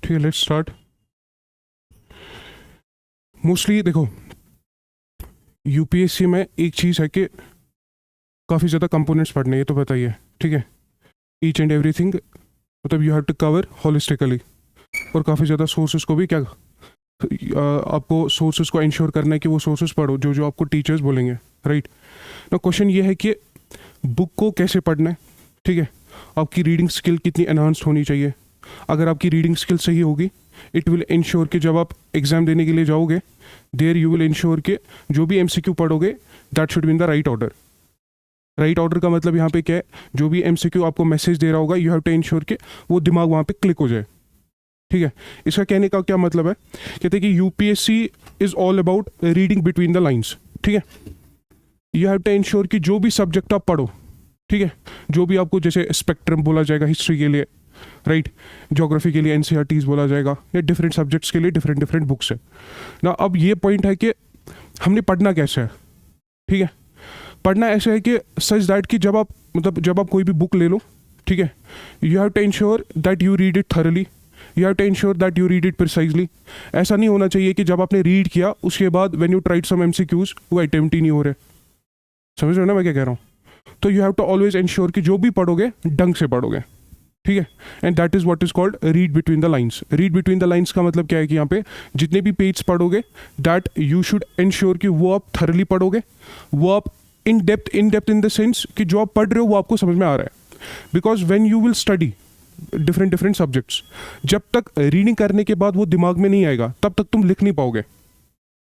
ठीक है, let's start. Mostly देखो, यूपीएससी में एक चीज़ है कि काफ़ी ज़्यादा कंपोनेंट्स पढ़ने, ये तो बताइए, ठीक है। ईच एंड एवरीथिंग मतलब you have to cover holistically, और काफ़ी ज़्यादा सोर्सेज को भी क्या आपको सोर्सेज को इंश्योर करना है कि वो सोर्सेज पढ़ो जो जो आपको टीचर्स बोलेंगे, राइट ना। क्वेश्चन ये है कि बुक को कैसे पढ़ना है, ठीक है। आपकी रीडिंग स्किल कितनी एनहांस्ड होनी चाहिए। अगर आपकी रीडिंग स्किल सही होगी, इट विल इंश्योर कि जब आप एग्ज़ाम देने के लिए जाओगे, देयर यू विल इंश्योर कि जो भी एमसीक्यू पढ़ोगे that should be in the right order. Right order का मतलब यहाँ पे क्या है, जो भी एमसीक्यू आपको मैसेज दे रहा होगा, यू हैव टू इंश्योर कि वो दिमाग वहाँ पे क्लिक हो जाए, ठीक है। इसका कहने का क्या मतलब है, कहते हैं कि UPSC is all about reading between the lines, ठीक है। यू हैव टू इंश्योर कि जो भी सब्जेक्ट आप पढ़ो, ठीक है, जो भी आपको जैसे स्पेक्ट्रम बोला जाएगा हिस्ट्री के लिए, राइट, ज्योग्राफी के लिए एनसीईआरटीज बोला जाएगा, या डिफरेंट सब्जेक्ट्स के लिए डिफरेंट डिफरेंट बुक्स है ना। अब ये पॉइंट है कि हमने पढ़ना कैसे है, ठीक है। पढ़ना ऐसे है कि सच दैट कि जब आप कोई भी बुक ले लो, ठीक है, you have to ensure that you read it thoroughly, you have to ensure that you read it precisely. ऐसा नहीं होना चाहिए कि जब आपने रीड किया उसके बाद when you tried some MCQs वो अटेम्प्ट ही नहीं हो रहे। समझ रहे हो ना मैं क्या कह रहा हूँ। तो you have to always ensure कि जो भी पढ़ोगे ढंग से पढ़ोगे, ठीक है। And that is what is called read between the lines. Read between the lines का मतलब क्या है कि यहाँ पे जितने भी पेज पढ़ोगे दैट यू शुड इंश्योर कि वो आप थरली पढ़ोगे, वो आप in depth in the sense कि जो आप पढ़ रहे हो वो आपको समझ में आ रहा है। Because when you will study different different subjects, जब तक रीडिंग करने के बाद वो दिमाग में नहीं आएगा तब तक तुम लिख नहीं पाओगे।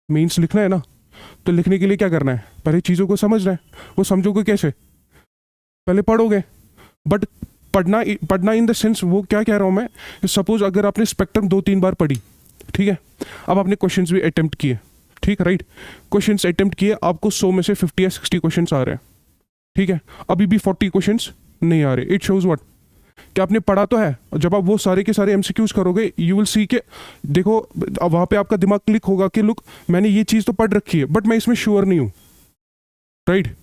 मीन्स लिखना है ना, तो लिखने के लिए क्या करना है, पहले चीज़ों को समझना है। वो समझोगे कैसे, पहले पढ़ोगे। बट पढ़ना इन द सेंस, वो क्या कह रहा हूँ मैं, सपोज अगर आपने स्पेक्ट्रम 2-3 बार पढ़ी, ठीक है, अब आपने क्वेश्चंस भी अटेम्प्ट किए, ठीक, राइट, क्वेश्चंस अटेम्प्ट किए, आपको 100 में से 50 या 60 क्वेश्चंस आ रहे हैं, ठीक है, अभी भी 40 क्वेश्चंस नहीं आ रहे। इट शोज व्हाट कि आपने पढ़ा तो है। जब आप वो सारे के सारे एमसीक्यूज करोगे, यू विल सी के देखो वहाँ पे आपका दिमाग क्लिक होगा कि लुक मैंने ये चीज़ तो पढ़ रखी है बट मैं इसमें श्योर नहीं हूँ, राइट।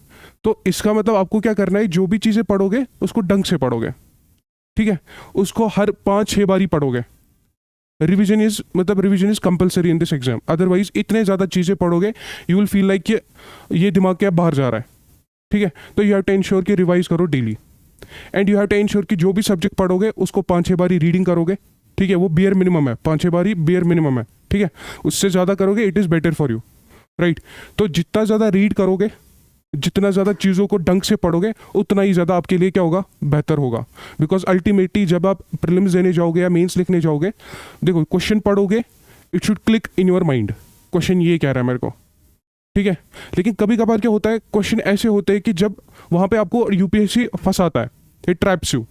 तो इसका मतलब आपको क्या करना है, जो भी चीज़ें पढ़ोगे उसको ढंग से पढ़ोगे, ठीक है, उसको हर 5-6 बार ही पढ़ोगे। Revision is compulsory in this exam, otherwise इतने ज़्यादा चीज़ें पढ़ोगे यू विल फील लाइक कि ये दिमाग के बाहर जा रहा है, ठीक है। तो यू हैव टू इंश्योर कि रिवाइज करो daily, and you have to ensure कि जो भी सब्जेक्ट पढ़ोगे उसको 5-6 बार ही रीडिंग करोगे, ठीक है। वो बियर मिनिमम है, 5-6 बार ही बियर मिनिमम है, ठीक है। उससे ज़्यादा करोगे it is better for you, right. तो जितना ज़्यादा रीड करोगे, जितना ज़्यादा चीज़ों को ढंग से पढ़ोगे, उतना ही ज़्यादा आपके लिए क्या होगा, बेहतर होगा। बिकॉज अल्टीमेटली जब आप प्रीलिम्स देने जाओगे या मेंस लिखने जाओगे, देखो क्वेश्चन पढ़ोगे, it should click in your mind, question ये कह रहा है मेरे को, ठीक है। लेकिन कभी कभार क्या होता है, क्वेश्चन ऐसे होते हैं कि जब वहाँ पे आपको यूपीएससी फंसाता है, इट ट्रैप्स यू,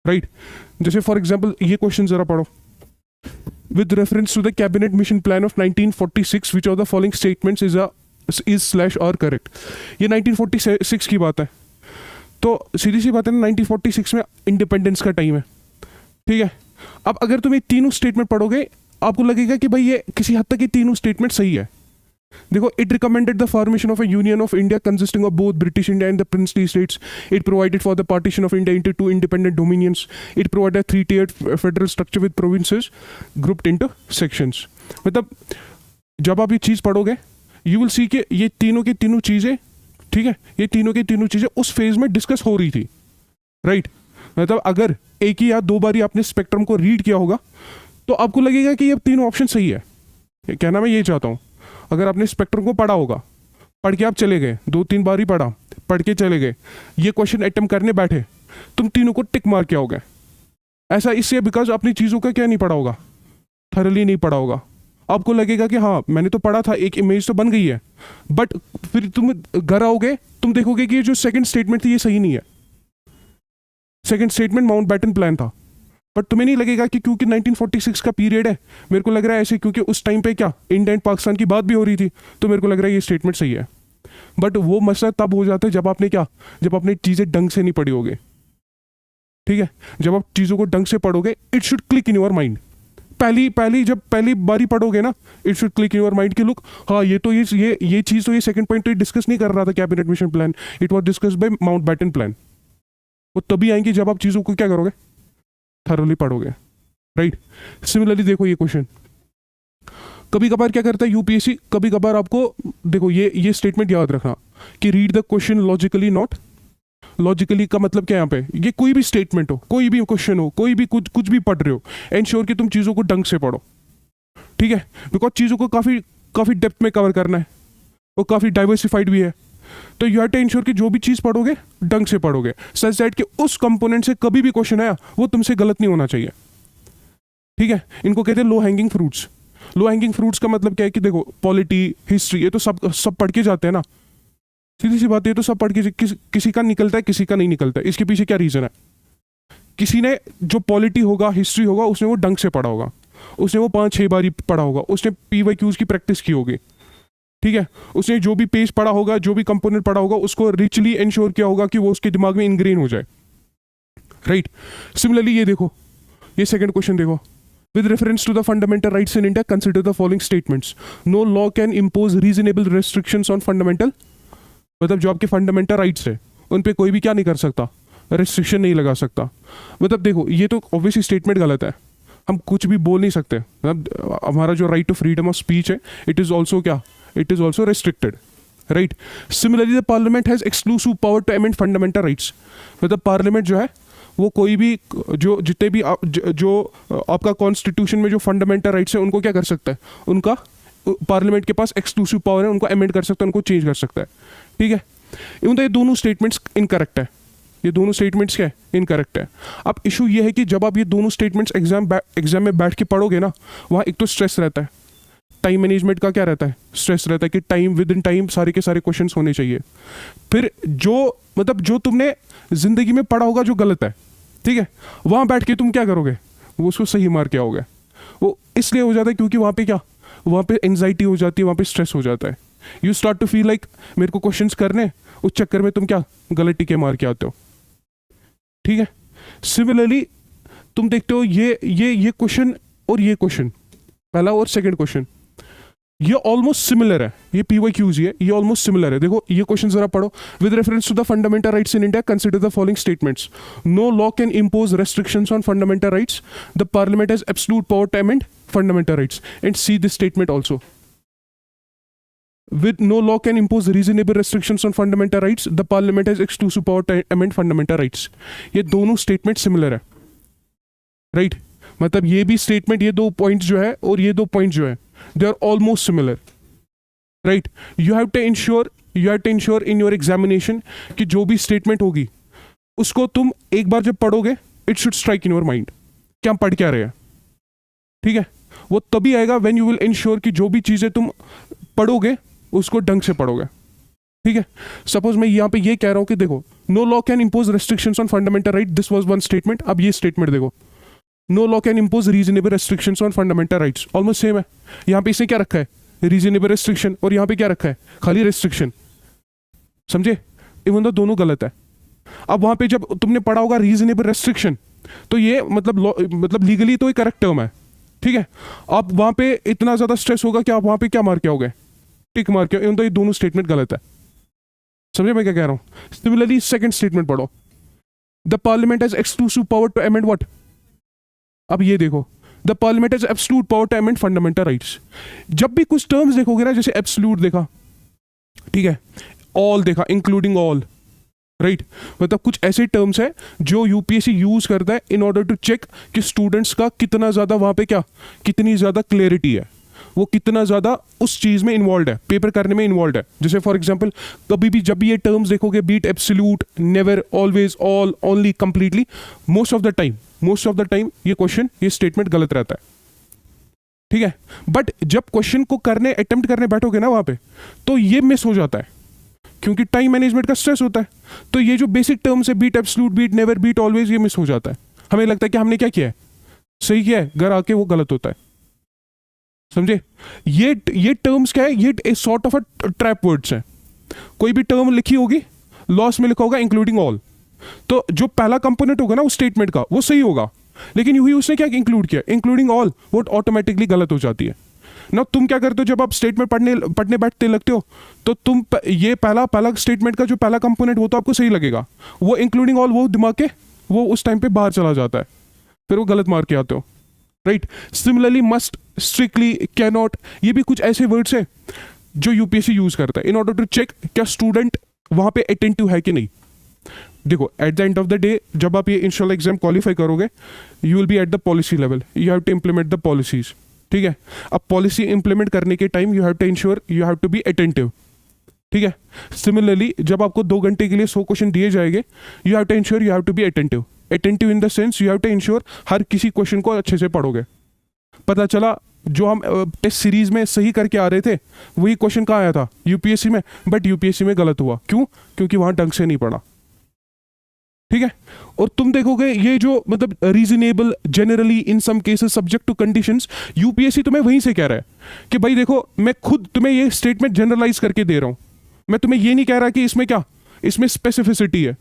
राइट। जैसे फॉर एग्जाम्पल ये क्वेश्चन ज़रा पढ़ो, with reference to the cabinet mission plan of 1946 which of the following statements is/are correct। ये 1946 की बात है। तो सीधी सी बात है ना, 1946 में इंडिपेंडेंस का टाइम है, ठीक है। अब अगर तुम ये तीनों स्टेटमेंट पढ़ोगे आपको लगेगा कि भाई ये किसी हद तक ये तीनों स्टेटमेंट सही है। देखो, it recommended the formation of a union of India consisting of both British India and the princely states. It provided for the partition of India into 2 independent dominions. It provided 3-tiered federal structure with provinces grouped into sections. मतलब जब आप ये चीज़ पढ़ोगे you will see कि ये तीनों की तीनों चीज़ें, ठीक है, ये तीनों की तीनों चीज़ें उस फेज में डिस्कस हो रही थी, राइट। मतलब अगर एक ही या 2 बार ही आपने स्पेक्ट्रम को रीड किया होगा तो आपको लगेगा कि ये तीनों ऑप्शन सही है। कहना मैं ये चाहता हूँ, अगर आपने स्पेक्ट्रम को पढ़ा होगा, पढ़ के आप चले गए, 2-3 बार ही पढ़ के चले गए, ये क्वेश्चन अटेम्प्ट करने बैठे, तुम तीनों को टिक मार के आओगे। ऐसा इससे बिकॉज अपनी चीज़ों का क्या नहीं पढ़ा होगा, थरली नहीं पढ़ा होगा। आपको लगेगा कि हाँ मैंने तो पढ़ा था, एक इमेज तो बन गई है, बट फिर तुम घर आओगे, तुम देखोगे कि ये जो सेकंड स्टेटमेंट थी ये सही नहीं है। सेकंड स्टेटमेंट माउंटबेटन प्लान था, बट तुम्हें नहीं लगेगा कि क्योंकि 1946 का पीरियड है, मेरे को लग रहा है ऐसे, क्योंकि उस टाइम पे क्या इंडिया एंड पाकिस्तान की बात भी हो रही थी, तो मेरे को लग रहा है ये स्टेटमेंट सही है। बट वो मसला तब हो जाता है जब आपने चीज़ें ढंग से नहीं पढ़ी होगी, ठीक है। जब आप चीज़ों को ढंग से पढ़ोगे it should click in your mind. जब पहली बारी पढ़ोगे ना, it should click in your mind कि लुक हाँ ये चीज़ तो ये सेकंड पॉइंट तो डिस्कस नहीं कर रहा था cabinet mission plan, it was discuss by Mountbatten plan. वो तभी आएंगी जब आप चीज़ों को क्या करोगे, थरोली पढ़ोगे। राइट। सिमिलरली देखो ये क्वेश्चन, कभी कभार क्या करता है यूपीएससी, कभी कभार आपको देखो ये स्टेटमेंट याद रखना कि read the question logically, not logically का मतलब क्या है यहाँ पे, ये कोई भी स्टेटमेंट हो, कोई भी क्वेश्चन हो, कोई भी कुछ कुछ भी पढ़ रहे हो, एंश्योर कि तुम चीज़ों को ढंग से पढ़ो, ठीक है, बिकॉज चीज़ों को काफ़ी काफ़ी डेप्थ में कवर करना है और काफ़ी डाइवर्सिफाइड भी है। तो यू हैव टू इंश्योर कि जो भी चीज़ पढ़ोगे ढंग से पढ़ोगे, सच दैट कि उस कंपोनेंट से कभी भी क्वेश्चन आया वो तुमसे गलत नहीं होना चाहिए, ठीक है। इनको कहते हैं low hanging fruits. Low hanging fruits का मतलब क्या है कि देखो पॉलिटी, हिस्ट्री, ये तो सब पढ़ के जाते हैं ना, सीधी सी बात है, ये तो सब पढ़ के किसी का निकलता है, किसी का नहीं निकलता है। इसके पीछे क्या रीज़न है, किसी ने जो पॉलिटी होगा, हिस्ट्री होगा, उसने वो ढंग से पढ़ा होगा, उसने वो 5-6 बार पढ़ा होगा, उसने PYQs की प्रैक्टिस की होगी, ठीक है, उसने जो भी पेज पढ़ा होगा, जो भी कंपोनेंट पढ़ा होगा, उसको रिचली इंश्योर किया होगा कि वो उसके दिमाग में इनग्रेन हो जाए, राइट। सिमिलरली ये देखो, ये सेकंड क्वेश्चन देखो, with reference to the fundamental rights in India, consider the following statements. No law can impose reasonable restrictions on fundamental, मतलब जो आपके फंडामेंटल राइट्स है उन पे कोई भी क्या नहीं कर सकता, रेस्ट्रिक्शन नहीं लगा सकता। मतलब देखो ये तो ऑब्वियसली स्टेटमेंट गलत है, हम कुछ भी बोल नहीं सकते, मतलब हमारा जो right to freedom of speech है, इट इज़ ऑल्सो क्या, it is also restricted, right. Similarly the parliament has exclusive power to amend fundamental rights, मतलब पार्लियामेंट जो है वो कोई भी जो जितने भी जो आपका कॉन्स्टिट्यूशन में जो फंडामेंटल राइट्स है उनको क्या कर सकता है, उनका पार्लियामेंट के पास एक्सक्लूसिव पावर है, उनको अमेंड कर सकता है, उनको चेंज कर सकता है, ठीक है। इवन तो ये दोनों स्टेटमेंट्स इनकरेक्ट है, ये दोनों स्टेटमेंट्स क्या है, इनकरेक्ट है। अब इशू ये है कि जब आप ये दोनों स्टेटमेंट्स एग्जाम में बैठ के पढ़ोगे ना, वहाँ एक तो स्ट्रेस रहता है, टाइम मैनेजमेंट का क्या रहता है, स्ट्रेस रहता है कि टाइम विद इन टाइम सारे के सारे क्वेश्चन होने चाहिए। फिर जो मतलब जो तुमने जिंदगी में पढ़ा होगा जो गलत है, ठीक है, वहाँ बैठ के तुम क्या करोगे, वो उसको सही मार के आओगे। वो इसलिए हो जाता है क्योंकि वहाँ पे क्या, वहाँ पे एंजाइटी हो जाती है, वहाँ पे स्ट्रेस हो जाता है। You start to feel like मेरे को क्वेश्चंस करने, उस चक्कर में तुम क्या गलत टिके मार के आते हो, ठीक है। सिमिलरली तुम देखते हो ये क्वेश्चन और ये क्वेश्चन, पहला और सेकंड क्वेश्चन, ये ऑलमोस्ट सिमिलर है, ये PYQs ही है, ये ऑलमोस्ट सिमिलर है। देखो ये क्वेश्चन जरा पढ़ो, with reference to the fundamental rights in India consider the following statements. No law can impose restrictions on fundamental rights, the parliament has absolute power to amend fundamental rights, and see this statement also. With no law can impose reasonable restrictions on fundamental rights, the parliament has exclusive power to amend fundamental rights. ये दोनों statement similar है, right. मतलब ये भी statement, ये दो points जो है और ये दो पॉइंट जो है, they are almost similar, right. You have to ensure in your examination कि जो भी स्टेटमेंट होगी उसको तुम एक बार जब पढ़ोगे, it should strike in your mind कि हम पढ़ क्या रहे हैं, ठीक है। वो तभी आएगा व्हेन यू विल इंश्योर कि जो भी चीज़ें तुम पढ़ोगे उसको ढंग से पढ़ोगे, ठीक है। सपोज मैं यहाँ पे ये कह रहा हूँ कि देखो no law can impose restrictions on fundamental right, this was one statement. अब ये स्टेटमेंट देखो, no law can impose reasonable restrictions on fundamental rights, almost same है। यहाँ पे इसने क्या रखा है, रीजनेबल रेस्ट्रिक्शन, और यहाँ पे क्या रखा है, खाली रेस्ट्रिक्शन, समझे। इवन तो दोनों गलत है। अब वहाँ पे जब तुमने पढ़ा होगा रीजनेबल रेस्ट्रिक्शन, तो ये मतलब लीगली तो एक करेक्ट टर्म है, ठीक है। आप वहाँ पे इतना ज़्यादा स्ट्रेस होगा कि आप वहाँ पे क्या मार के आओगे, टिक मार के। इवन तो ये दोनों स्टेटमेंट गलत है, समझे मैं क्या कह रहा हूँ। सिमिलरली सेकंड स्टेटमेंट पढ़ो, the parliament has exclusive power to amend what. अब ये देखो, the parliament has absolute power to amend fundamental rights. जब भी कुछ टर्म्स देखोगे ना, जैसे एब्सोल्यूट देखा, ठीक है, ऑल देखा, इंक्लूडिंग ऑल, राइट, मतलब कुछ ऐसे टर्म्स है जो यूपीएससी यूज करता है इन ऑर्डर टू चेक कि स्टूडेंट्स का कितना ज्यादा वहां पे क्या, कितनी ज्यादा क्लैरिटी है, वो कितना ज़्यादा उस चीज़ में इन्वॉल्व है, पेपर करने में इन्वॉल्व है। जैसे फॉर एग्जांपल कभी भी जब भी ये टर्म्स देखोगे, beat, absolute, never, always, all, only, completely, most of the time ये क्वेश्चन, ये स्टेटमेंट गलत रहता है, ठीक है। बट जब क्वेश्चन को करने अटेम्प्ट करने बैठोगे ना वहाँ पे, तो ये मिस हो जाता है क्योंकि टाइम मैनेजमेंट का स्ट्रेस होता है। तो ये जो बेसिक टर्म्स है, beat, absolute, beat, never, beat, always, ये मिस हो जाता है। हमें लगता है कि हमने क्या किया है, सही किया है, घर आके वो गलत होता है, समझे। ये टर्म्स क्या है, ये sort of a trap words है। कोई भी टर्म लिखी होगी, लॉस में लिखा होगा इंक्लूडिंग ऑल, तो जो पहला कंपोनेंट होगा ना उस स्टेटमेंट का, वो सही होगा, लेकिन यूं ही उसने क्या इंक्लूड किया, इंक्लूडिंग ऑल, वो ऑटोमेटिकली गलत हो जाती है ना। तुम क्या करते हो, जब आप स्टेटमेंट पढ़ने बैठते लगते हो, तो तुम ये पहला स्टेटमेंट का जो पहला कंपोनेंट वो तो आपको सही लगेगा, वो इंक्लूडिंग ऑल वो दिमाग के वो उस टाइम पे बाहर चला जाता है, फिर वो गलत मार के आते हो, right. Similarly must, strictly, can not, ये भी कुछ ऐसे वर्ड्स हैं जो यूपीएससी यूज करता है इन ऑर्डर टू चेक क्या स्टूडेंट वहां पे अटेंटिव है कि नहीं। देखो at the end of the day जब आप ये इंशाल्लाह एग्जाम क्वालिफाई करोगे, you will be at the policy level, you have to implement the policies. ठीक है, अब पॉलिसी इंप्लीमेंट करने के time you have to ensure, you have to be attentive. ठीक है, सिमिलरली जब आपको 2 घंटे के लिए 100 क्वेश्चन दिए जाएंगे, you have to ensure, you have to be attentive. Attentive in the sense you have to ensure हर किसी क्वेश्चन को अच्छे से पढ़ोगे। पता चला जो हम टेस्ट सीरीज में सही करके आ रहे थे वही क्वेश्चन कहाँ आया था यूपीएससी में, बट यूपीएससी में गलत हुआ। क्यों? क्योंकि वहां ढंग से नहीं पढ़ा। ठीक है, और तुम देखोगे ये जो मतलब reasonable, generally, in some cases, subject to conditions, UPSC तुम्हें वहीं से कह रहा है कि भाई देखो मैं खुद तुम्हें ये स्टेटमेंट जनरलाइज करके दे रहा हूं, मैं तुम्हें ये नहीं कह रहा कि इसमें क्या, इसमें स्पेसिफिसिटी है।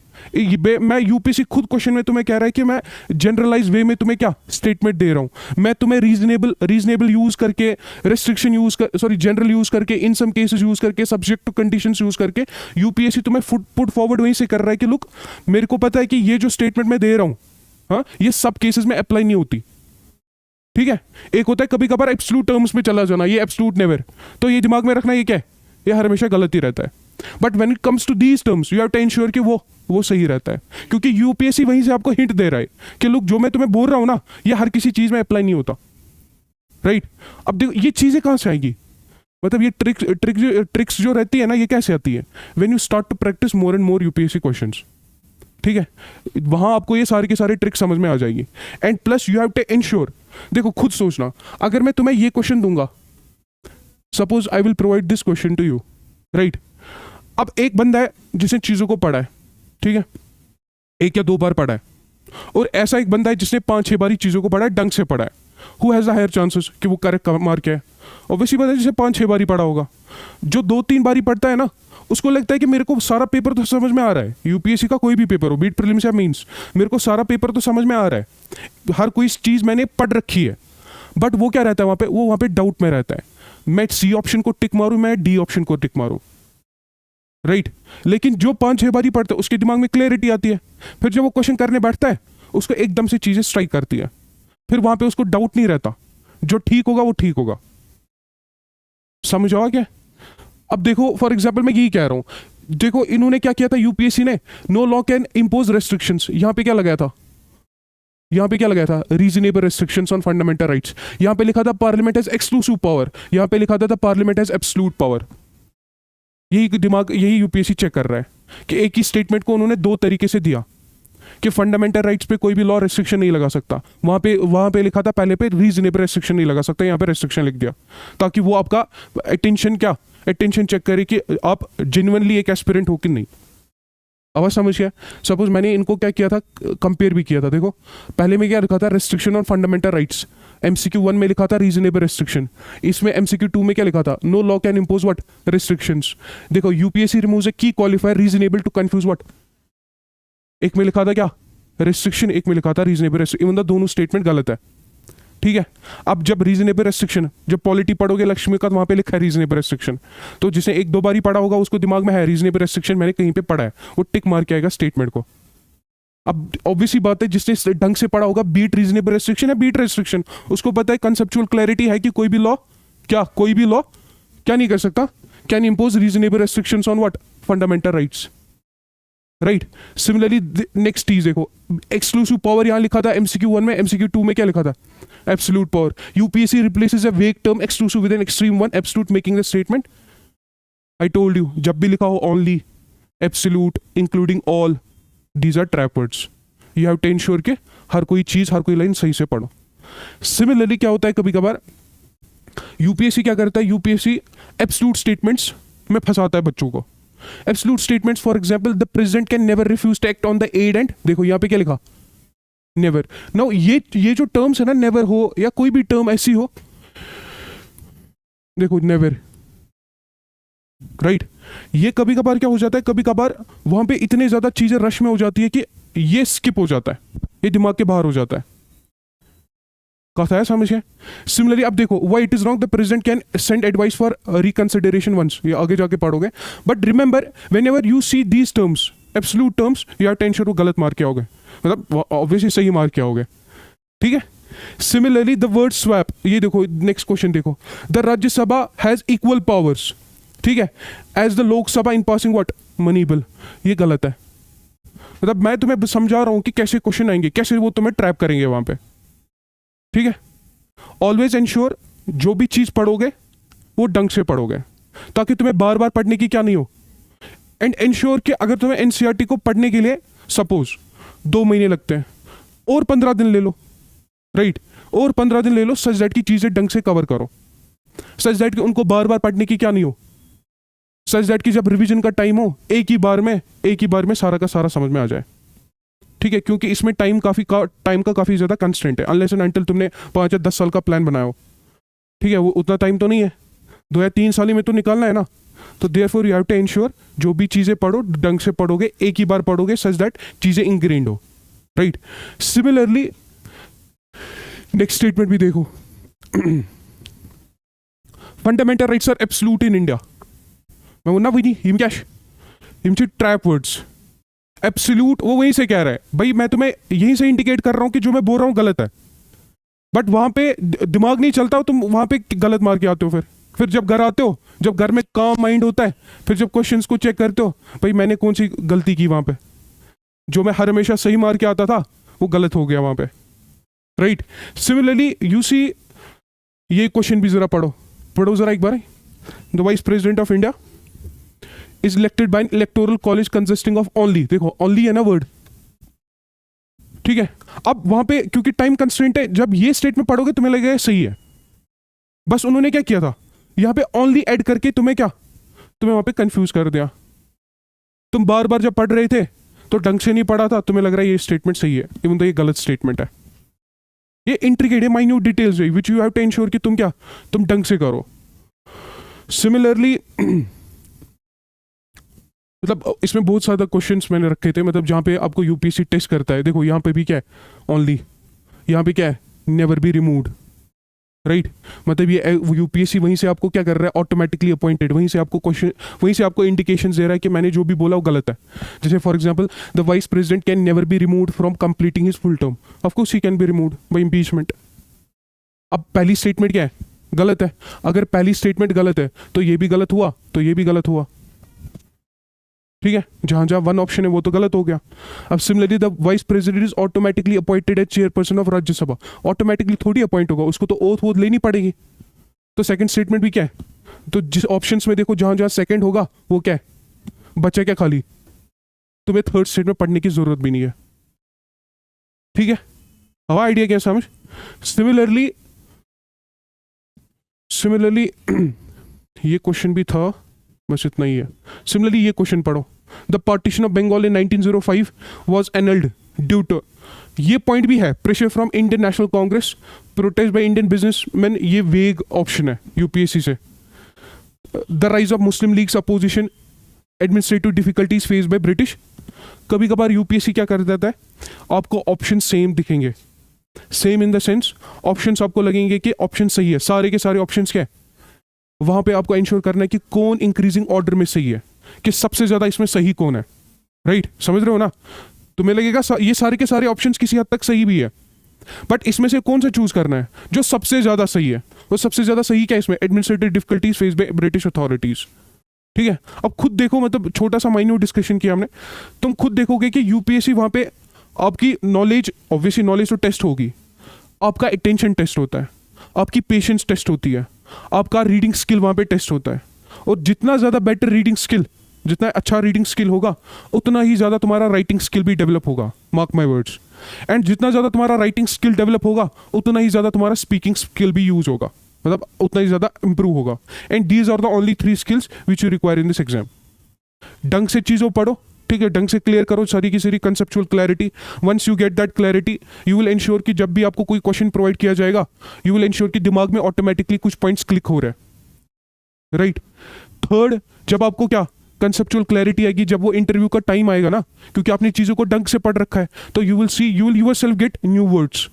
मैं यूपीएससी खुद क्वेश्चन में तुम्हें कह रहा है कि मैं जनरलाइज वे में तुम्हें क्या स्टेटमेंट दे रहा हूं। मैं तुम्हें रीजनेबल यूज करके, रेस्ट्रिक्शन यूज कर, सॉरी जनरल यूज करके, इन सम केसेस यूज करके, सब्जेक्ट टू कंडीशंस यूज करके यूपीएससी तुम्हें पुट फॉरवर्ड वहीं से कर रहा है कि लुक मेरे को पता है कि ये जो स्टेटमेंट मैं दे रहा हूं, हाँ, ये सब केसेस में अप्लाई नहीं होती। ठीक है, एक होता है कभी कभार एब्सोल्यूट टर्म्स में चला जाना, ये एब्सोल्यूट नेवर, तो ये दिमाग में रखना, ये क्या है, ये हमेशा गलत ही रहता है। But when it comes to these terms you have to ensure कि वो सही रहता है, क्योंकि यूपीएससी वहीं से आपको हिंट दे रहा है कि लुक जो मैं तुम्हें बोल रहा हूं ना, ये हर किसी चीज में अप्लाई नहीं होता। राइट, अब देखो ये चीजें कहां से आएगी, मतलब ये ट्रिक्स जो रहती है ना, ये कैसे आती है, when you start to practise more and more UPSC questions. ठीक है, वहां आपको ये सारे के सारे ट्रिक्स समझ में आ जाएगी। And plus you have to ensure, देखो खुद सोचना, अगर मैं तुम्हें ये क्वेश्चन दूंगा, suppose I will provide this question to you, right. अब एक बंदा है जिसने चीजों को पढ़ा है, ठीक है, 1 या 2 बार पढ़ा है, और ऐसा एक बंदा है जिसने 5-6 बार चीजों को पढ़ा है, ढंग से पढ़ा है। Who has the higher chances कि वो करेक्ट मार्क है? ऑब्वियसली बात है जिसे 5-6 बार पढ़ा होगा। जो 2-3 बार पढ़ता है ना, उसको लगता है कि मेरे को सारा पेपर तो समझ में आ रहा है, यूपीएससी का कोई भी पेपर हो, बीट प्रीलिम्स या मेंस, मेरे को सारा पेपर तो समझ में आ रहा है, हर कोई चीज मैंने पढ़ रखी है। बट वो क्या रहता है वहां पे, वो वहां पे डाउट में रहता है, मैं सी ऑप्शन को टिक मारूं, मैं डी ऑप्शन को टिक मारूं। राइट, लेकिन जो 5-6 बार पढ़ता है उसके दिमाग में क्लैरिटी आती है, फिर जब वो क्वेश्चन करने बैठता है उसको एकदम से चीजें स्ट्राइक करती है, फिर वहां पे उसको डाउट नहीं रहता, जो ठीक होगा वो ठीक होगा। समझ आओ क्या? अब देखो फॉर एग्जाम्पल मैं यही कह रहा हूं, देखो इन्होंने क्या किया था यूपीएससी ने, no law can impose restrictions, यहां पे क्या लगाया था, यहां पे क्या लगाया था, reasonable restrictions on fundamental rights. यहां पे लिखा था पार्लियामेंट हैज एक्सक्लूसिव पावर, यहां पे लिखा था पार्लियामेंट हैज एब्सोल्यूट पावर। यही दिमाग, यही यूपीएससी चेक कर रहा है कि एक ही स्टेटमेंट को उन्होंने 2 तरीके से दिया कि फंडामेंटल राइट्स पे कोई भी लॉ रेस्ट्रिक्शन नहीं लगा सकता, वहां पे लिखा था पहले पे रीजनेबल रेस्ट्रिक्शन नहीं लगा सकता, यहाँ पे रेस्ट्रिक्शन लिख दिया, ताकि वो आपका अटेंशन चेक करे कि आप जेन्युइनली एक एस्पिरेंट हो कि नहीं। आवाज समझ गया? सपोज मैंने इनको क्या किया था, कंपेयर भी किया था। देखो पहले में क्या लिखा था, restriction on fundamental rights, MCQ 1 में लिखा था रीजनेबल रेस्ट्रिक्शन, इसमें MCQ 2 में क्या लिखा था, no law can impose what, restrictions. देखो UPSC removes a key qualifier reasonable to confuse what, एक में लिखा था क्या रेस्ट्रिक्शन, एक में लिखा था रीजनेबल रेस्ट्रिक्शन, इवन द दोनों स्टेटमेंट गलत है। ठीक है, अब जब रीजनेबल रेस्ट्रिक्शन, जब पॉलिटी पढ़ोगे लक्ष्मीकांत, वहां पे लिखा है रीजनेबल रेस्ट्रिक्शन, तो जिसे 1-2 बार ही पढ़ा होगा उसको दिमाग में है रीजनेबल रेस्ट्रिक्शन, मैंने कहीं पे पढ़ा है, वो टिक मार के आएगा स्टेटमेंट को। अब ऑब्वियसली बात है जिसने ढंग से पढ़ा होगा, बीट रीजनेबल रेस्ट्रिक्शन है, बीट रेस्ट्रिक्शन, उसको पता है कंसेप्चुअल क्लैरिटी है कि कोई भी लॉ क्या नहीं कर सकता, can impose reasonable restrictions on what, fundamental rights. Right, similarly next चीज देखो, एक्सक्लूसिव पावर यहां लिखा था MCQ 1 में, MCQ 2 में क्या लिखा था, absolute power. UPSC replaces a vague term exclusive with an extreme one, absolute, making the statement, I told you, जब भी लिखा हो only, absolute, including all, these are trap words. You have to ensure के हर कोई चीज, हर कोई line सही से पढ़ो। सिमिलरली क्या होता है, कभी कभार यूपीएससी क्या करता है, यूपीएससी एब्सोल्यूट स्टेटमेंट्स में फंसाता है बच्चों को। Absolute statements, for example, the president can never refuse to act on the aid and, देखो यहाँ पे क्या लिखा, नेवर। नाउ ये जो टर्म्स है ना, नेवर हो या कोई भी टर्म ऐसी हो, देखो नेवर, राइट, ये कभी कभार क्या हो जाता है, कभी कभार वहां पे इतने ज्यादा चीजें रश में हो जाती है कि ये स्किप हो जाता है, ये दिमाग के बाहर हो जाता है। कहा है समझ गए? सिमिलरली अब देखो, why it is wrong, the president can send advice for reconsideration once, ये आगे जाके पढ़ोगे। But remember, whenever you see these terms, absolute terms, you have to ensure वो गलत मार्क किया होगे, मतलब ऑब्वियसली सही मार्क किया होगे। ठीक है, सिमिलरली द वर्ड स्वैप, ये देखो नेक्स्ट क्वेश्चन देखो, the Rajya Sabha has equal powers, ठीक है, as the Lok Sabha in passing what money bill, ये गलत है। मतलब मैं तुम्हें समझा रहा हूं कि कैसे क्वेश्चन आएंगे, कैसे वो तुम्हें ट्रैप करेंगे वहां पे, ठीक है। ऑलवेज इंश्योर जो भी चीज पढ़ोगे वो ढंग से पढ़ोगे, ताकि तुम्हें बार बार पढ़ने की क्या नहीं हो। एंड इंश्योर कि अगर तुम्हें एनसीईआरटी को पढ़ने के लिए सपोज 2 महीने लगते हैं, और 15 दिन ले लो, राइट, और 15 दिन ले लो, सच दैट की चीजें ढंग से कवर करो, सच दैट कि उनको बार बार पढ़ने की क्या नहीं हो, सच दैट कि जब रिवीजन का टाइम हो एक ही बार में सारा का सारा समझ में आ जाए, ठीक है। क्योंकि इसमें टाइम का काफी ज्यादा कंस्टेंट है, अनलेस एंड अनटिल तुमने 5 या 10 साल का प्लान बनाया हो, ठीक है, वो उतना टाइम तो नहीं है, 2 या 3 साल ही में तो निकालना है ना। तो therefore you have to ensure जो भी चीजें पढ़ो ढंग से पढ़ोगे, एक ही बार पढ़ोगे, सच दैट चीजें इंग्रेन्ड हो, राइट। सिमिलरली नेक्स्ट स्टेटमेंट भी देखो, fundamental rights are absolute in India. मैं ना वही नहीं ट्रैप वर्ड्स, एब्सोल्यूट वो वहीं से कह रहा है भाई, मैं तुम्हें यहीं से इंडिकेट कर रहा हूं कि जो मैं बोल रहा हूं गलत है, बट वहां पे दिमाग नहीं चलता हो, तुम वहां पे गलत मार के आते हो। फिर जब घर आते हो, जब घर में काम माइंड होता है, फिर जब क्वेश्चंस को चेक करते हो, भाई मैंने कौन सी गलती की वहां पे, जो मैं हर हमेशा सही मार के आता था वो गलत हो गया वहां पे, राइट। सिमिलरली यू सी, ये क्वेश्चन भी जरा पढ़ो जरा एक बार। The vice president of India is elected by electoral college consisting of only, देखो ओनली है ना वर्ड, ठीक है। अब वहां पे क्योंकि टाइम कंस्ट्रेंट है, जब ये स्टेटमेंट पढ़ोगे तुम्हें लगेगा सही है, बस उन्होंने क्या किया था, यहां पे ओनली ऐड करके तुम्हें वहां पे कंफ्यूज कर दिया। तुम बार बार जब पढ़ रहे थे तो ढंग से नहीं पढ़ा था, तुम्हें लग रहा है ये स्टेटमेंट सही है, इवन तो ये गलत स्टेटमेंट है। ये इंट्रिकेट है, माइन्यूट डिटेल्स है which you have to ensure कि तुम ढंग से करो। सिमिलरली मतलब इसमें बहुत सारे क्वेश्चंस मैंने रखे थे, मतलब जहां पे आपको यूपीएससी टेस्ट करता है, देखो यहाँ पे भी क्या है ओनली, यहाँ पे क्या है नेवर बी रिमूव्ड, राइट। मतलब ये यूपीएससी वहीं से आपको क्या कर रहा है, ऑटोमेटिकली अपॉइंटेड, वहीं से आपको इंडिकेशन दे रहा है कि मैंने जो भी बोला वो गलत है। जैसे for example the vice president can never be removed from completing his full term, of course he can be removed by impeachment. अब पहली स्टेटमेंट क्या है, गलत है, अगर पहली स्टेटमेंट गलत है तो ये भी गलत हुआ, तो ये भी गलत हुआ, ठीक है। जहां जहां वन ऑप्शन है वो तो गलत हो गया। अब similarly the vice president is automatically appointed as chairperson of Rajya Sabha, automatically थोड़ी अपॉइंट होगा, उसको तो ओथ वोथ लेनी पड़ेगी। तो सेकंड स्टेटमेंट भी क्या है, तो जिस ऑप्शंस में देखो जहां जहां सेकंड होगा वो क्या है, बचा क्या खाली, तुम्हें थर्ड स्टेटमेंट पढ़ने की जरूरत भी नहीं है, ठीक है। हवा आइडिया क्या समझ। सिमिलरली ये क्वेश्चन भी था, बस इतना ही है। सिमिलरली ये क्वेश्चन पढ़ो, the partition of Bengal in 1905 was annulled due to, ये पॉइंट भी है, pressure from Indian National Congress, protest by Indian businessmen, ये वेग ऑप्शन है यूपीएससी से। The rise of Muslim leagues opposition, administrative difficulties faced by British. कभी कभार UPSC क्या कर देता है, आपको ऑप्शन सेम दिखेंगे, same in the sense options आपको लगेंगे कि ऑप्शन सही है, सारे के सारे ऑप्शंस क्या है, वहां पे आपको इंश्योर करना है कि कौन इंक्रीजिंग ऑर्डर में सही है, कि सबसे ज्यादा इसमें सही कौन है, राइट। समझ रहे हो ना, तुम्हें लगेगा ये सारे के सारे ऑप्शंस किसी हद तक सही भी है, बट इसमें से कौन सा चूज करना है जो सबसे ज्यादा सही है। वो सबसे ज्यादा सही क्या है इसमें, administrative difficulties faced by British authorities, ठीक है। अब खुद देखो, मतलब छोटा सा माइन्यूट डिस्कशन किया हमने, तुम खुद देखोगे कि यूपीएससी वहां पे आपकी नॉलेज, ऑब्वियसली नॉलेज तो टेस्ट होगी, आपका अटेंशन टेस्ट होता है, आपकी पेशेंस टेस्ट होती है, आपका रीडिंग स्किल वहां पे टेस्ट होता है। और जितना ज्यादा बेटर रीडिंग स्किल, जितना अच्छा रीडिंग स्किल होगा, उतना ही ज्यादा तुम्हारा राइटिंग स्किल भी डेवलप होगा, मार्क माय वर्ड्स। एंड जितना ज्यादा तुम्हारा राइटिंग स्किल डेवलप होगा, उतना ही ज्यादा तुम्हारा स्पीकिंग स्किल भी यूज होगा, मतलब उतना ही ज्यादा इंप्रूव होगा। And these are the only 3 skills which you require in this exam. ढंग से चीजों पढ़ो, ठीक है, ढंग से क्लियर करो सारी की सारी conceptual clarity. Once you get that clarity, you will ensure कि जब भी आपको कोई क्वेश्चन प्रोवाइड किया जाएगा, यू विल इंश्योर कि दिमाग में ऑटोमेटिकली कुछ पॉइंट्स क्लिक हो रहे हैं, राइट। थर्ड, जब आपको क्या कंसेप्चुअल क्लैरिटी आएगी, जब वो इंटरव्यू का टाइम आएगा ना, क्योंकि आपने चीजों को ढंग से पढ़ रखा है, तो you will yourself get new words.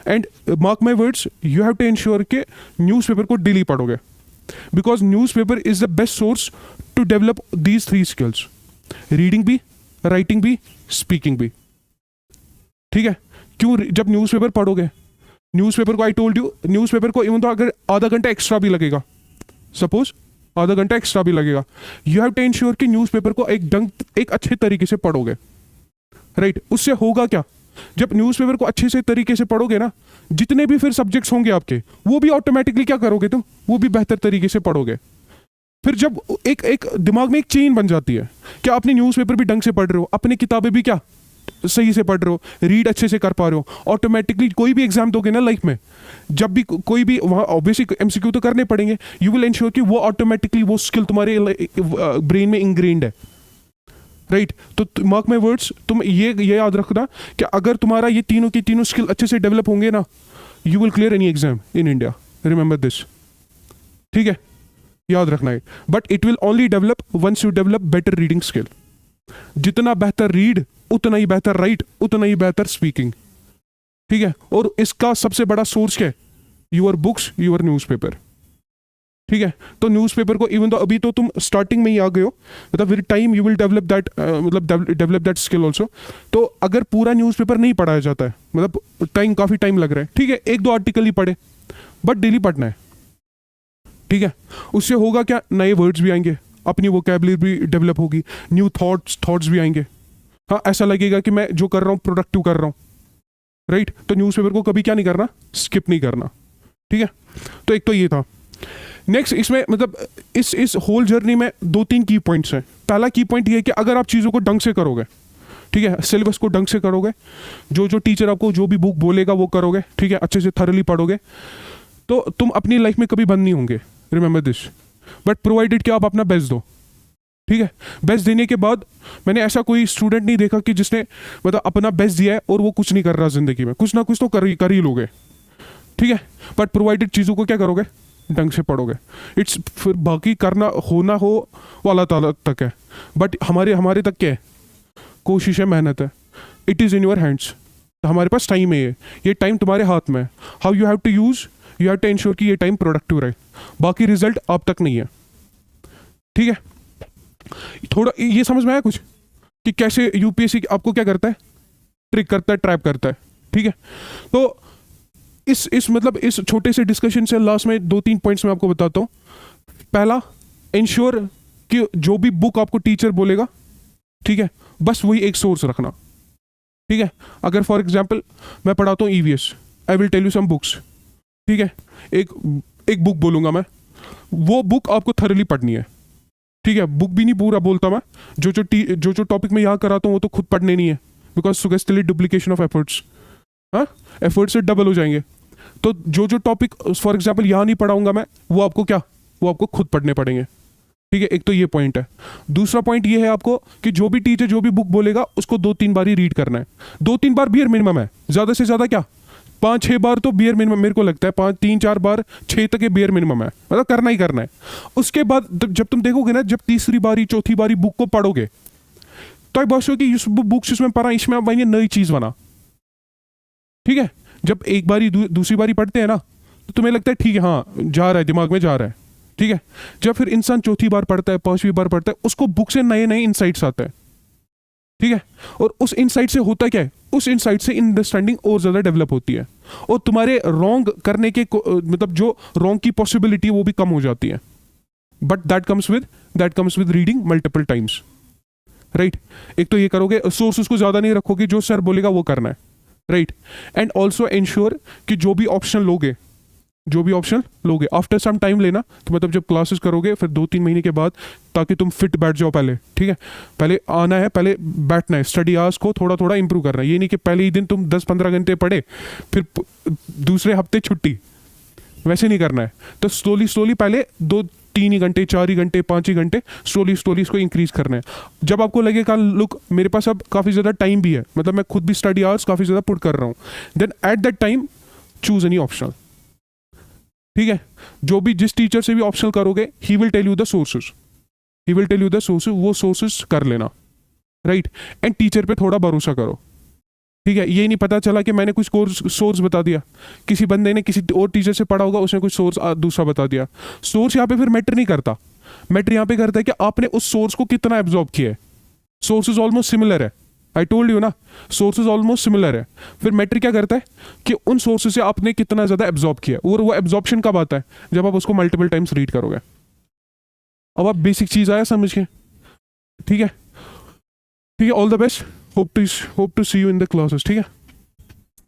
And mark my words, you have to ensure के न्यूज़पेपर को डेली पढ़ोगे, because newspaper is the best source to develop these 3 skills, reading भी, राइटिंग भी, स्पीकिंग भी, ठीक है। क्यों, जब न्यूज़पेपर पढ़ोगे न्यूज़पेपर को आई टोल्ड यू, न्यूज़पेपर को इवन तो अगर आधा घंटा एक्स्ट्रा भी लगेगा, सपोज आधा घंटा एक्स्ट्रा भी लगेगा, यू हैव टू इंश्योर कि न्यूज़पेपर को एक अच्छे तरीके से पढ़ोगे, राइट। उससे होगा क्या, जब न्यूज़पेपर को अच्छे से तरीके से पढ़ोगे ना, जितने भी फिर सब्जेक्ट्स होंगे आपके, वो भी ऑटोमेटिकली क्या करोगे तुम, वो भी बेहतर तरीके से पढ़ोगे। फिर जब एक एक दिमाग में एक चेन बन जाती है, क्या अपने न्यूज़पेपर भी ढंग से पढ़ रहे हो, अपनी किताबें भी क्या सही से पढ़ रहे हो, रीड अच्छे से कर पा रहे हो, ऑटोमेटिकली कोई भी एग्जाम दोगे ना लाइफ में, जब भी कोई भी वहाँ ऑब्वियसली एमसीक्यू तो करने पड़ेंगे, यू विल इंश्योर कि वो ऑटोमेटिकली वो स्किल तुम्हारे ब्रेन में इंग्रेन्ड है, राइट। तो मार्क माई वर्ड्स, तुम ये याद रखना कि अगर तुम्हारा ये तीनों की तीनों स्किल अच्छे से डेवलप होंगे ना, you will clear any exam in India, remember this, ठीक है, याद रखना है। But it will only develop once you develop better reading skill. जितना बेहतर रीड उतना ही बेहतर राइट, उतना ही बेहतर स्पीकिंग, ठीक है। और इसका सबसे बड़ा सोर्स क्या है, यूर बुक्स, यूर न्यूज़पेपर, ठीक है। तो न्यूज़पेपर को इवन तो अभी तो तुम स्टार्टिंग में ही आ गए हो, मतलब with time you will develop that, मतलब डेवलप दैट स्किल ऑल्सो। तो अगर पूरा न्यूज़पेपर नहीं पढ़ाया जाता है, मतलब काफ़ी टाइम लग रहा है, ठीक है, एक दो आर्टिकल ही पढ़े, बट डेली पढ़ना है, ठीक है। उससे होगा क्या, नए वर्ड्स भी आएंगे, अपनी वोकैबुलरी भी डेवलप होगी, न्यू थॉट्स भी आएंगे। हाँ, ऐसा लगेगा कि मैं जो कर रहा हूँ प्रोडक्टिव कर रहा हूँ, राइट। तो न्यूज़पेपर को कभी क्या नहीं करना, स्किप नहीं करना, ठीक है। तो एक तो ये था। नेक्स्ट इसमें मतलब इस होल जर्नी में 2-3 की पॉइंट्स हैं। पहला की पॉइंट ये है कि अगर आप चीज़ों को ढंग से करोगे, ठीक है, सिलेबस को ढंग से करोगे, जो टीचर आपको जो भी बुक बोलेगा वो करोगे, ठीक है, अच्छे से थरली पढ़ोगे, तो तुम अपनी लाइफ में कभी बंद नहीं होंगे, रिमेंबर दिस। बट प्रोवाइडेड कि आप अपना बेस्ट दो, ठीक है। बेस्ट देने के बाद मैंने ऐसा कोई स्टूडेंट नहीं देखा कि जिसने मतलब अपना बेस्ट दिया है और वो कुछ नहीं कर रहा जिंदगी में, कुछ ना कुछ तो कर ही लोगे, ठीक है। बट प्रोवाइडेड चीज़ों को क्या करोगे, ढंग से पढ़ोगे। इट्स फिर बाकी करना होना हो वो अल्लाह ताला तक है, बट हमारे तक क्या है, कोशिश है, मेहनत है, it is in your hands. तो हमारे पास टाइम है, ये टाइम तुम्हारे हाथ में है, how you have to use, you have to ensure कि ये टाइम प्रोडक्टिव रहे, बाकी रिजल्ट आप तक नहीं है, ठीक है। थोड़ा ये समझ में आया कुछ कि कैसे यूपीएससी आपको क्या करता है, ट्रिक करता है, ट्रैप करता है, ठीक है। तो इस मतलब इस छोटे से डिस्कशन से लास्ट में 2-3 पॉइंट्स मैं आपको बताता हूँ। पहला, इंश्योर कि जो भी बुक आपको टीचर बोलेगा, ठीक है, बस वही एक सोर्स रखना, ठीक है। अगर फॉर एग्जांपल मैं पढ़ाता हूँ EVS, I will tell you some books, ठीक है, एक बुक बोलूँगा मैं, वो बुक आपको थरली पढ़नी है, ठीक है। बुक भी नहीं पूरा बोलता मैं, जो टॉपिक मैं यहाँ कराता हूँ वो तो खुद पढ़ने नहीं है, बिकॉज सुगेस्टिवली डुप्लीकेशन ऑफ एफर्ट्स, हाँ, एफर्ट्स से डबल हो जाएंगे। तो जो टॉपिक फॉर एग्जाम्पल यहाँ नहीं पढ़ाऊंगा मैं, वो आपको खुद पढ़ने पड़ेंगे, ठीक है। एक तो ये पॉइंट है। दूसरा पॉइंट ये है आपको कि जो भी टीचर जो भी बुक बोलेगा उसको 2-3 बार ही रीड करना है, 2-3 बार बियर मिनिमम है, ज़्यादा से ज़्यादा क्या 5-6 बार तो बियर मिनिमम, मेरे को लगता है 5-3-4 बार 6 तक के बियर मिनिमम है, मतलब करना ही करना है। उसके बाद जब तुम देखोगे ना, जब तीसरी बारी चौथी बारी बुक को पढ़ोगे तो बस कि इस बुक्स इसमें पढ़ा, इसमें अब वही नई चीज़ बना, ठीक है। जब एक बारी दूसरी बारी पढ़ते हैं ना तो तुम्हें लगता है ठीक है, हाँ जा रहा है, दिमाग में जा रहा है, ठीक है। जब फिर इंसान चौथी बार पढ़ता है, 5वीं बार पढ़ता है, उसको बुक से नए नए इंसाइट्स आते हैं, ठीक है। और उस इंसाइट से होता क्या है, उस इंसाइट से अंडरस्टैंडिंग और ज़्यादा डेवलप होती है, और तुम्हारे रॉन्ग करने के मतलब जो रॉन्ग की पॉसिबिलिटी वो भी कम हो जाती है। But that comes with reading multiple times, right. एक तो ये करोगे, सोर्सेस को ज़्यादा नहीं रखोगे, जो सर बोलेगा वो करना है, राइट। एंड ऑल्सो इंश्योर कि जो भी ऑप्शन लोगे आफ्टर सम टाइम लेना, तो मतलब जब क्लासेस करोगे फिर 2-3 महीने के बाद, ताकि तुम फिट बैठ जाओ पहले, ठीक है। पहले आना है, पहले बैठना है, स्टडी आवर्स को थोड़ा थोड़ा इंप्रूव करना है। ये नहीं कि पहले ही दिन तुम 10-15 घंटे पढ़े फिर दूसरे हफ्ते छुट्टी, वैसे नहीं करना है। तो स्लोली पहले 2-3 ही घंटे, 4 ही घंटे, 5 ही घंटे, स्लोली इसको इंक्रीज करना है। जब आपको लगेगा लुक मेरे पास अब काफ़ी ज़्यादा टाइम भी है, मतलब मैं खुद भी स्टडी आवर्स काफ़ी ज़्यादा पुट कर रहा हूँ, then at that time choose any optional, ठीक है। जो भी जिस टीचर से भी ऑप्शनल करोगे, he will tell you the sources, वो सोर्सेज कर लेना, राइट। एंड टीचर पे थोड़ा भरोसा करो, ठीक है। ये नहीं पता चला कि मैंने कुछ सोर्स बता दिया, किसी बंदे ने किसी और टीचर से पढ़ा होगा, उसने कुछ सोर्स दूसरा बता दिया। सोर्स यहाँ पे फिर मैटर नहीं करता, मैटर यहाँ पे करता है कि आपने उस सोर्स को कितना एब्जॉर्ब किया है। सोर्स इज ऑलमोस्ट सिमिलर है आई टोल्ड यू ना, सोर्सेज ऑलमोस्ट सिमिलर है। फिर मैट्रिक क्या करता है कि उन सोर्सेज से आपने कितना ज़्यादा एब्जॉर्ब किया, और वो एब्जॉर्प्शन कब आता है, जब आप उसको मल्टीपल टाइम्स रीड करोगे। अब आप बेसिक चीज़ आया समझ के, ठीक है, all the best, hope to see you in the classes, ठीक है।